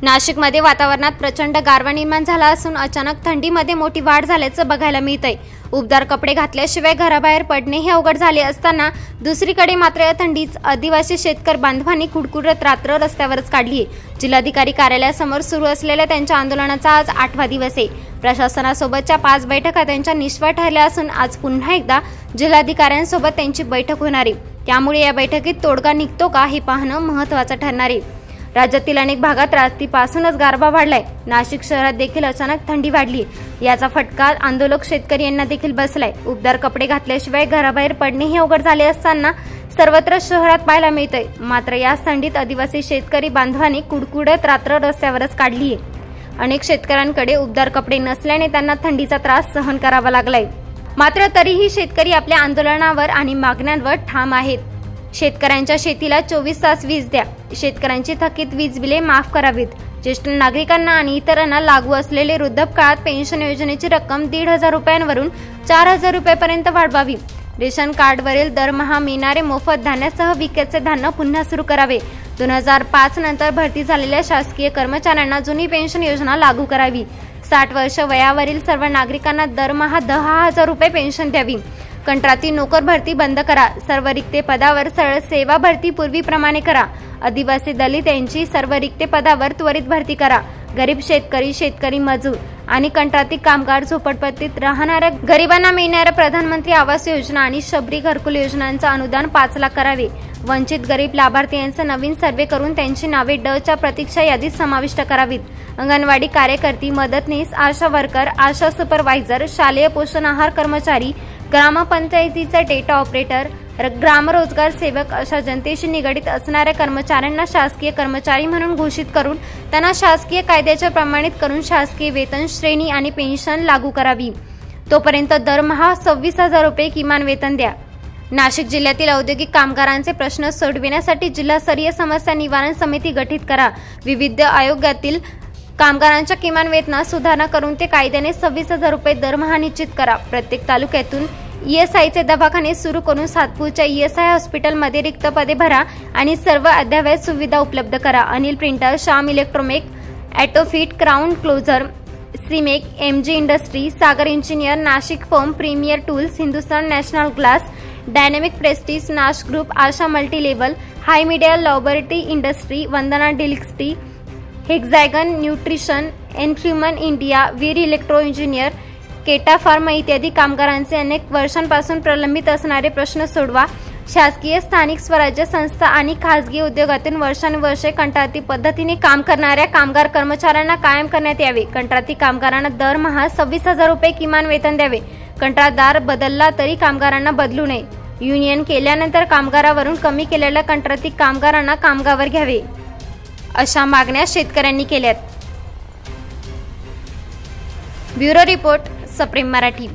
नाशिकमध्ये वातावरणात प्रचंड गारवा निर्माण झाला असून अचानक थंडीमध्ये मोठी वाढ झाल्याचं बघायला मिळतंय। उबदार कपडे घातल्याशिवाय घराबाहेर पडणे हे अवघड झाले असताना दुसरीकडे मात्र या थंडीत आदिवासी शेतकरी बांधवांनी कुडकुडत रात्र रस्त्यावरच काढली आहे। जिल्हाधिकारी कार्यालयासमोर सुरू असलेल्या त्यांच्या आंदोलनाचा आज 8वा दिवस आहे। प्रशासनासोबतच्या 5 बैठका त्यांच्या निष्फळ ठरल्या असून आज पुन्हा एकदा जिल्हाधिकाऱ्यांसोबत त्यांची बैठक होणार आहे। त्यामुळे या बैठकीत तोडगा निघतो का हे पाहणं महत्त्वाचं ठरणार आहे। राज्यातील अनेक भागात रात्रीपासूनच गारवा वाढलाय। नाशिक शहरात देखील अचानक थंडी वाढली। याचा फटका आंदोलक शेतकरी यांना देखील बसलाय। उबदार कपडे घातल्याशिवाय घराबाहेर पडणे हे अवघड झाले असताना सर्वत्र शहरात पाहायला मिळतंय। मात्र या थंडीत आदिवासी शेतकरी बांधवांनी कुडकुडत रात्र रस्त्यावरच काढली आहे। अनेक शेतकऱ्यांकडे उबदार कपडे नसल्याने त्यांना थंडीचा त्रास सहन करावा लागलाय। मात्र तरीही शेतकरी आपल्या आंदोलनावर आणि मागण्यांवर ठाम आहेत। शेतकऱ्यांच्या शेतीला 24 तास वीज द्या, शेतकऱ्यांची थकीत वीज बिले माफ करावीत, ज्येष्ठ नागरिकांना आणि इतरांना लागू असलेले वृद्धापकाळात पेन्शन योजनेची रक्कम 1,500 रुपयांवरून 4,000 रुपयांपर्यंत वाढवावी, रेशन कार्डवरील दरमहा मिळणारे मोफत धान्यासह विक्याचे धान्य पुन्हा सुरू करावे, 2005 नंतर भरती झालेल्या शासकीय कर्मचाऱ्यांना जुनी पेन्शन योजना लागू करावी, 60 वर्ष वयावरील सर्व नागरिकांना दरमहा 10,000 रुपये पेन्शन द्यावी, कंत्राटी नोकर भरती बंद करा, सर्व रिक्त पदावर सरळ सेवा भरती पूर्वीप्रमाणे करा, आदिवासी दलित यांची सर्व रिक्त पदावर त्वरित भरती करा, गरीब शेतकरी, शेतकरी मजूर आणि कंत्राटी कामगार, झोपडपट्टीत राहणाऱ्या गरिबांना मिळणाऱ्या प्रधानमंत्री आवास योजना आणि शबरी घरकुल योजनांचं अनुदान 5 लाख करावे, वंचित गरीब लाभार्थ्यांचा नवीन सर्वे करून त्यांची नावे ड च्या प्रतीक्षा यादीत समाविष्ट करावीत, अंगणवाडी कार्यकर्ती, मदतनीस, आशा वर्कर, आशा सुपरवायझर, शालेय पोषण आहार कर्मचारी, ग्रामपंचायतीचा डेटा ऑपरेटर, ग्रामरोजगार सेवक अशा जनतेशी निगडित असणाऱ्या कर्मचाऱ्यांना शासकीय कर्मचारी म्हणून घोषित करून त्यांना शासकीय कायद्याच्या प्रमाणित करून शासकीय वेतन श्रेणी आणि पेन्शन लागू करावी। तोपर्यंत दरमहा 26,000 रुपये किमान वेतन द्या। नाशिक जिल्ह्यातील औद्योगिक कामगारांचे प्रश्न सोडविण्यासाठी जिल्हास्तरीय समस्या निवारण समिती गठीत करा। विविध आयोगातील कामगारांच्या किमान वेतनात सुधारणा करून ते कायद्याने 26,000 रुपये दरमहा निश्चित करा। प्रत्येक तालुक्यातून ईएसआयचे दवाखाने सुरू करून सातपूरच्या ईएसआय हॉस्पिटलमध्ये रिक्त पदे भरा आणि सर्व अद्ययावत सुविधा उपलब्ध करा। Anil printer, Shyam electromech, autofit, crown closure, सीमेक, MG industry, Sagar engineer, Nashik foam, premier tools, Hindustan national glass, dynamic prestige, Nash group, Asha multilevel, hi media laboratory industry, Vandana डिलिक्स्टी, हेक्झॅगन न्यूट्रिशन, एनफ्युमन इंडिया, वीर इलेक्ट्रो इंजिनियर, केटा फार्मा इत्यादी कामगारांचे अनेक वर्षांपासून प्रलंबित असणारे प्रश्न सोडवा। शासकीय, स्थानिक स्वराज्य संस्था आणि खासगी उद्योगातून वर्षानुवर्षे कंत्राटी पद्धतीने काम करणाऱ्या कामगार कर्मचाऱ्यांना कायम करण्यात यावे। कंत्राटी कामगारांना दरमहा 26,000 रुपये किमान वेतन द्यावे। कंत्राटदार बदलला तरी कामगारांना बदलू नये। युनियन केल्यानंतर कामगारावरून कमी केलेल्या कंत्राटी कामगारांना कामगावर घ्यावे, अशा मागण्या शेतकऱ्यांनी केल्यात। ब्युरो रिपोर्ट, सप्रेम मराठी।